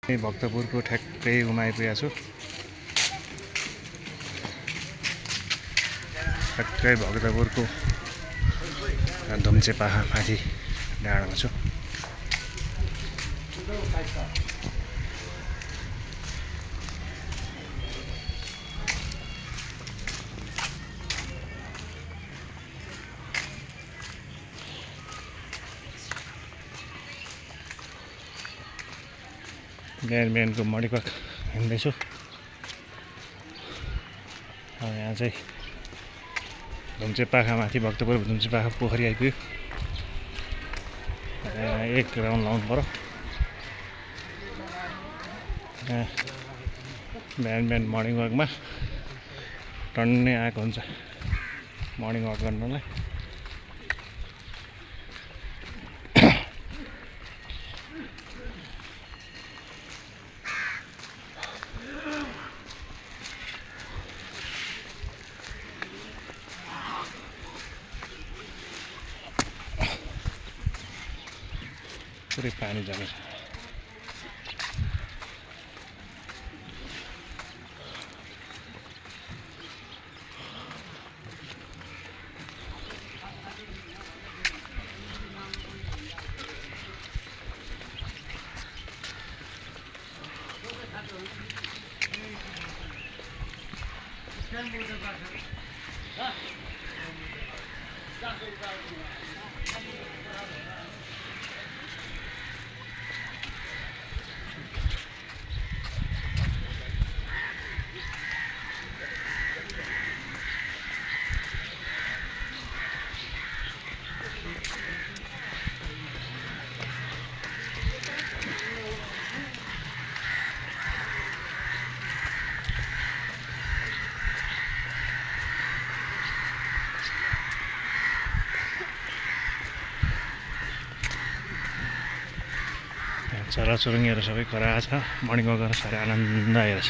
भक्तपुरको ठ्याक्कै आइपुगेको छु। ठ्याक्कै भक्तपुरको धुम्चेपाखा माथि डाँडामा छु। बिहानको मर्निङ वाक हिँड्दैछु। यहाँ चाहिँ धुम्चेपाखा माथि भक्तपुर धुम्चेपाखा पोखरी आइपुग्यो। एक राउन्ड लाउनु पर्यो। बिहान मर्निङ वाकमा टन्नै आएको हुन्छ मर्निङ वाक गर्नलाई। पुरै पानी जमेछ। चराचुरुङ्गीहरू सबै कराएको छ। मर्निङ वाक गर्न साह्रै आनन्द आइरहेछ।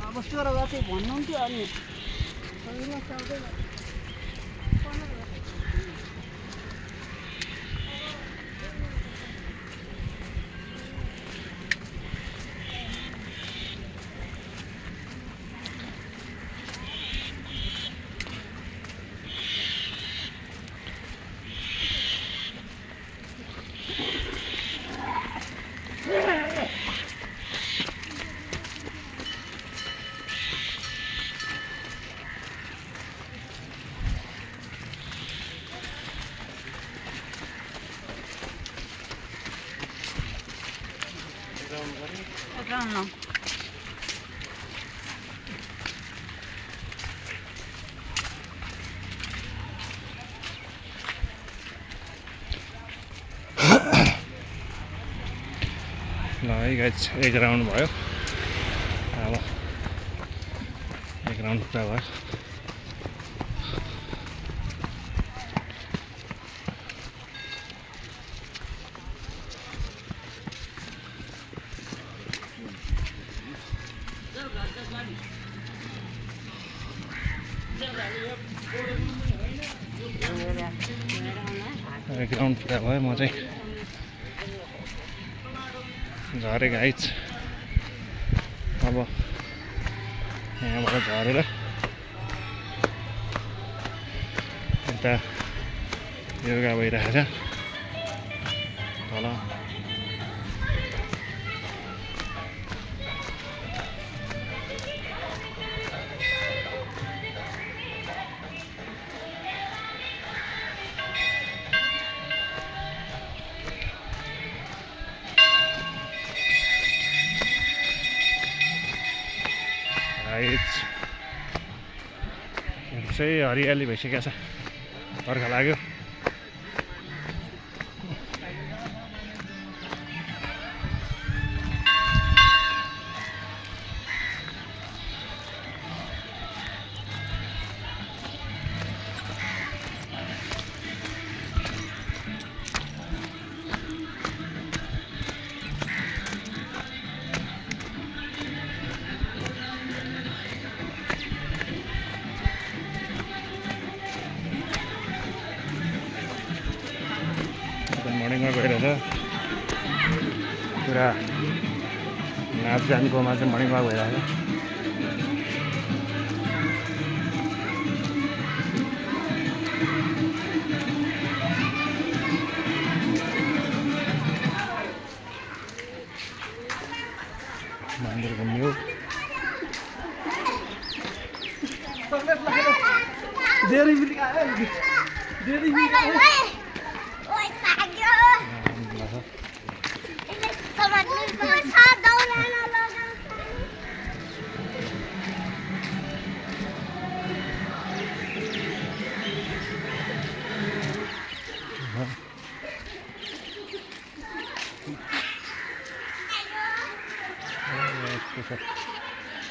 अब स्वर गएको भन्नुहुन्थ्यो अनि ल है गाइस, एक राउन्ड भयो। अब एक राउन्ड पुरा भयो। एक राउन्ड पुरा भयो। म चाहिँ झरेँ गाइस। अब यहाँबाट झरेर उता योगा भइरहेको छ तल चाहिँ हरियाली भइसकेको छ बर्खा लाग्यो मर्निङमा गइरहेछ पुरा नाच गानकोमा चाहिँ मर्निङ वाक भइरहेछ मन्दिर घुम्यो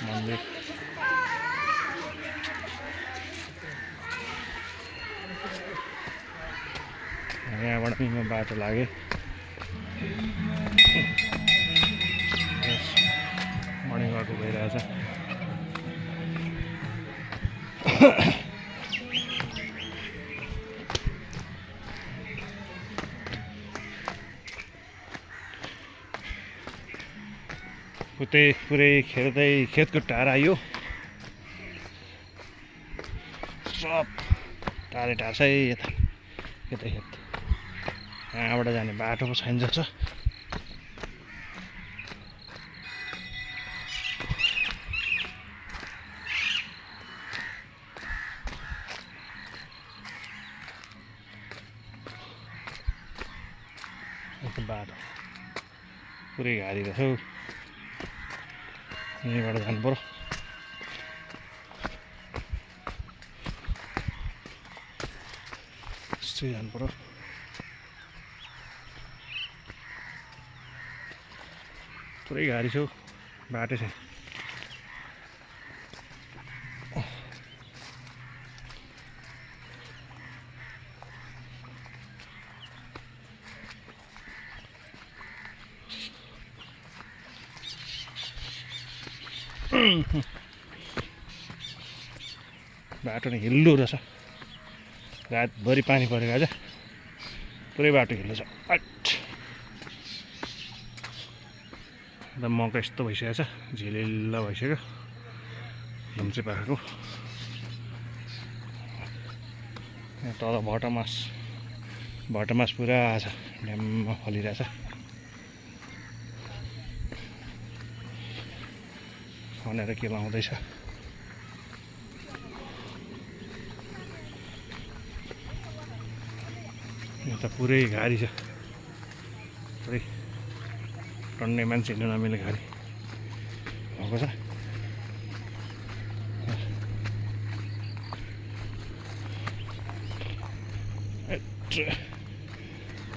मन्दिर यहाँबाट पनि बाटो लाग्यो मर्निङ वाक भइरहेछ उतै पुरै खेल्दै खेतको टार आयो सब टाढै टाढै यता यता खेत यहाँबाट जाने बाटो पो छैन जस्तो बाटो पुरै घारी रहेछ यहीँबाट जानु पर्यो यस्तै जानु पर्यो पुरै गाडी छ बाटो छैन बाटो नै हिल्लो रहेछ रातभरि पानी परेको आज पुरै बाटो हिल्लो छ मकै यस्तो भइसकेको छ झिलिल्ला भइसक्यो धुम्चे पाखाको तल भटमास पुरा छ ड्याममा फलिरहेछ खनेर के लाउँदैछ यहाँ त पुरै गाडी छ पुरै टन्ने मान्छे हिँड्नु नमिल्ने गाडी भएको छ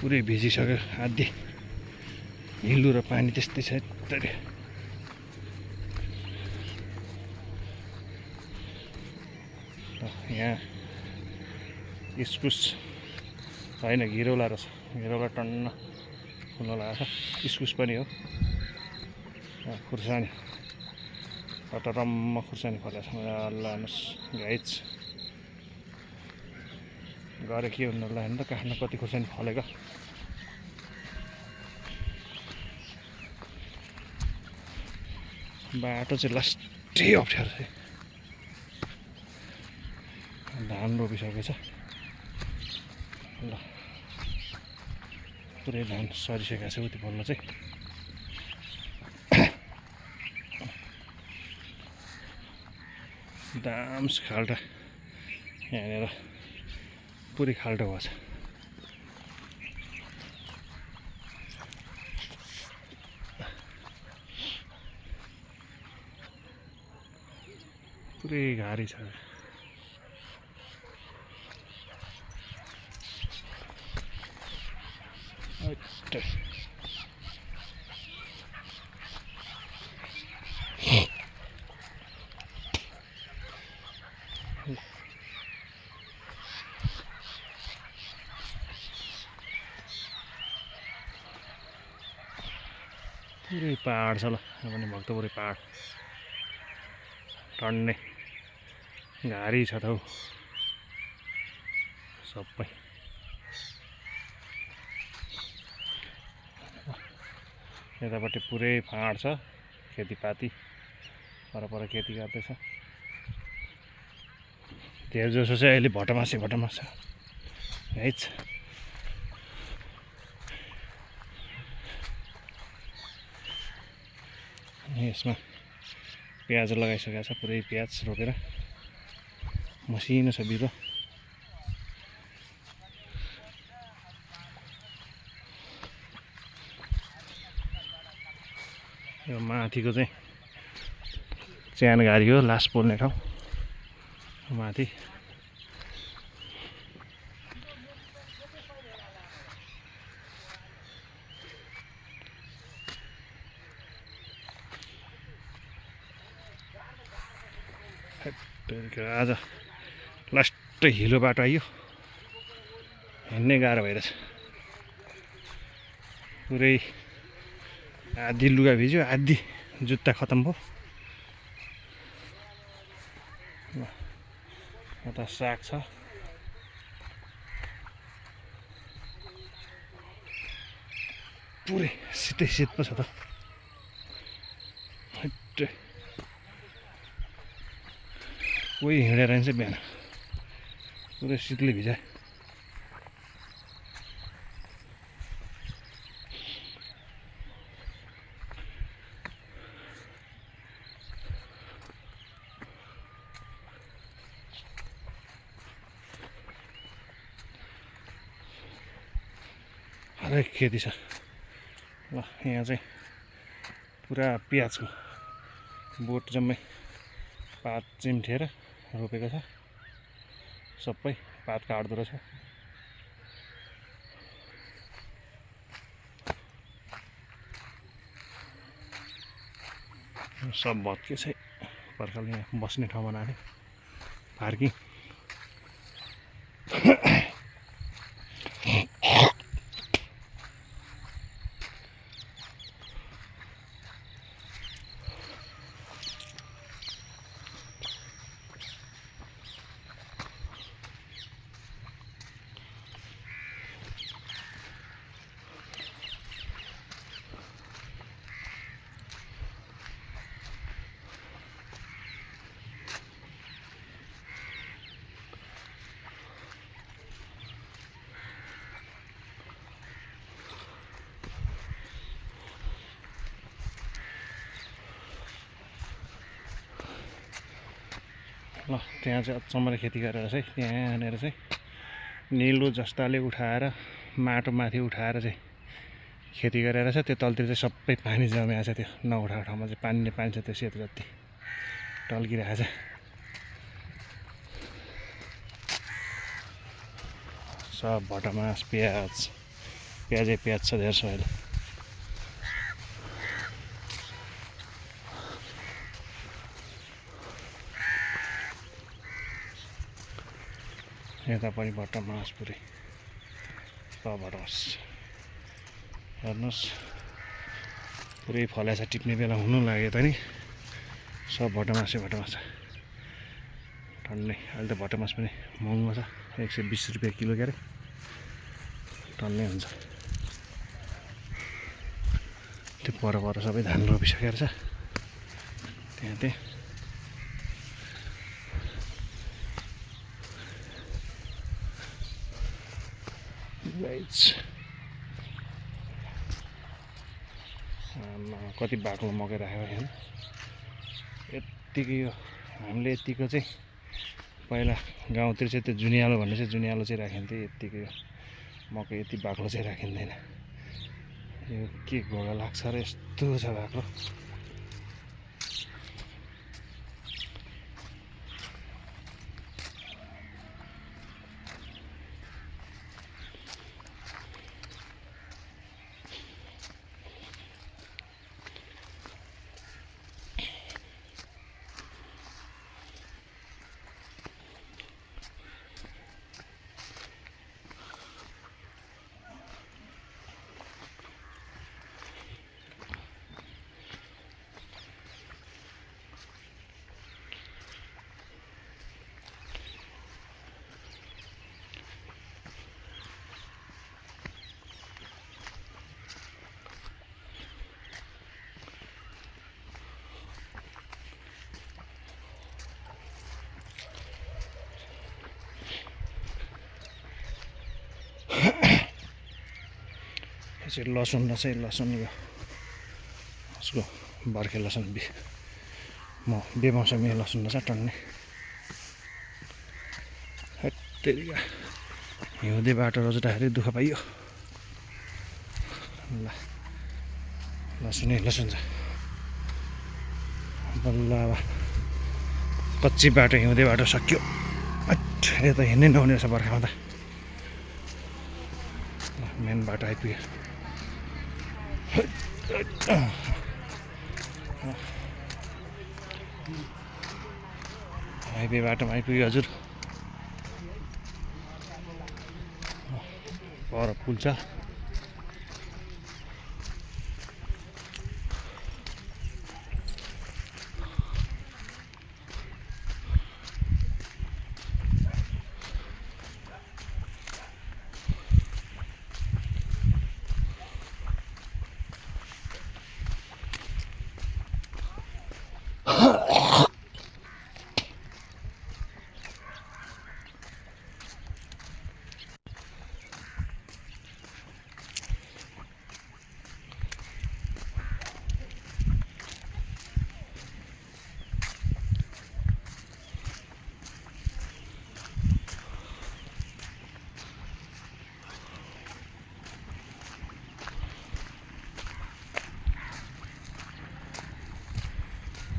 पुरै भिजिसक्यो आधी हिलो र पानी त्यस्तै छ यहाँ इस्कुस होइन घिरौला रहेछ घिरौला टन्न फुल्न लागेको छ इस्कुस पनि हो खुर्सानी टटरम्म खुर्सानी फलेको छ अल्लाह गाइज गरे के हुनु होला हेर्नु त काठमा कति खुर्सानी फलेको बाटो चाहिँ लास्टै अप्ठ्यारो छ धान रोपिसकेको छ ल पुरै धान सरिसकेको छ उति बोल्नु चाहिँ दाम्स खाल्टा यहाँनिर पुरै खाल्टो भएको छ पुरै घारी छ पुरै पहाड छ ल यहाँ पनि भक्तपुरै पहाड टन्ने घारी छ त हौ सबै यतापट्टि पुरै पहाड छ खेतीपाती परपर खेती गर्दैछ धेर जसो चाहिँ अहिले भटमासे है छ यसमा प्याज लगाइसकेको छ पुरै प्याज रोपेर मसिनो छ बिरुवा यो माथिको चाहिँ च्यान घारी हो लास पोल्ने ठाउँ माथि आज लास्ट हिलो बाटो आइयो हिँड्नै गाह्रो भइरहेछ पुरै आधी लुगा भिज्यो आधी जुत्ता खतम भयो यता साग छ पुरै शीतै शीत पो छ त कोही हिँडेर चाहिँ बिहान पुरै शीतले भिजायो हरेक खेती छ ल यहाँ चाहिँ पुरा प्याजको बोट जम्मै पात चिम्ठेर रोपेको छ सबै पात काट्दो रहेछ सब भत्के छ पर्खालले यहाँ बस्ने ठाउँ बनाएको पार्किङ ल त्यहाँ चाहिँ अचम्मले खेती गरेर चाहिँ त्यहाँनिर चाहिँ निलो जस्ताले उठाएर माटो माथि उठाएर चाहिँ खेती गरेर चाहिँ त्यो तलतिर चाहिँ सबै पानी जमेको छ त्यो नउठाएको ठाउँमा चाहिँ पानी छ त्यो सेतो जति टल्किरहेको छ सब भटमास प्याजै प्याज छ धेर सो अहिले यता पनि भटमास पुरै सब भटमास हेर्नुहोस् पुरै फलेछ टिप्ने बेला हुनु लाग्यो त नि सब भटमास टन्नै अहिले त भटमास पनि महँगो छ 120 रुपियाँ किलो के अरे टन्नै हुन्छ त्यो पर सबै धान रोपिसकेको छ त्यहाँ गाइज कति बाक्लो मकै राख्यो होइन यत्तिकै यो हामीले यत्तिको चाहिँ पहिला गाउँतिर चाहिँ त्यो जुनियालो भन्ने चाहिँ जुनियालो चाहिँ राखिन्थ्यो यत्तिकै यो मकै यति बाक्लो चाहिँ राखिँदैन यो के घोडा लाग्छ र यस्तो छ बाक्लो यसरी लसुन रहेछ लसुन यो उसको बर्खे लसुन बेमौसमी लसुन रहेछ टन्ने हत्तेरिका हिउँदे बाटो रोज्दाखेरि दुःख पाइयो ल लसुनै लसुन छ बल्ल अब कच्ची बाटो हिउँदे बाटो सक्यो यता हिँड्नै नहुने रहेछ बर्खामा त मेन बाटो आइपुग्यो हाइवे बाटोमा आइपुग्यो हजुर पर पुल छ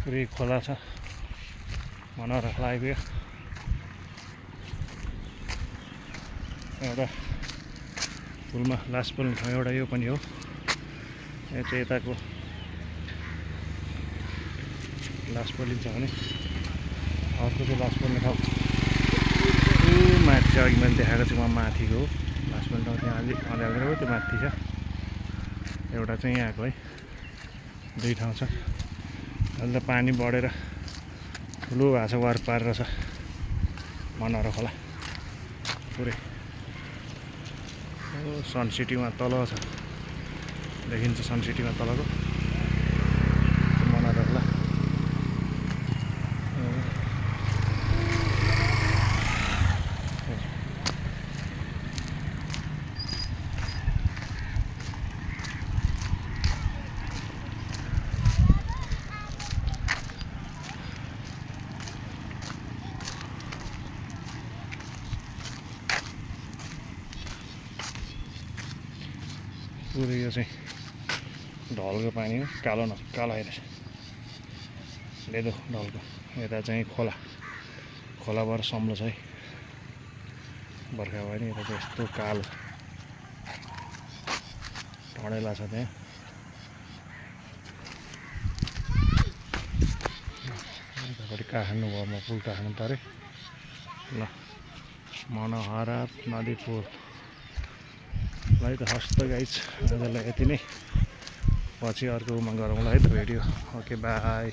पुरै खोला छ मनोहर आइपुग्यो एउटा पुलमा लास्ट पुल्ने ठाउँ एउटा यो पनि हो यो चाहिँ यताको लास्ट पुलिन्छ भने अर्को चाहिँ लास्ट पुल्ने ठाउँ माथि छ अघि मैले देखाएको चाहिँ उहाँ माथिको हो लास्ट पुल्ने ठाउँ त्यहाँ अलिक अँध्यारो त्यो माथि छ एउटा चाहिँ यहाँको है दुई ठाउँ छ अहिले त पानी बढेर ठुलो भएको छ वारपार रहेछ मनोहर खोला पुरै सन सिटीमा तल छ देखिन्छ सन सिटीमा तलको मनोहर खोला पुरै यो चाहिँ ढलको पानी हो कालो कालो आइरहेछ लेदो ढलको यता चाहिँ खोलाबाट सम्लो छ है बर्खा भयो नि यता चाहिँ यस्तो कालो ढडेला छ त्यहाँ यतापट्टि काठमाडौँ भयो म पुल काठमाडौँ तरेँ ल मनोहर नदी पुल ल है त हस्त गाइज आजलाई यति नै पछि अर्को उमा गरौँला है त भिडियो ओके बाई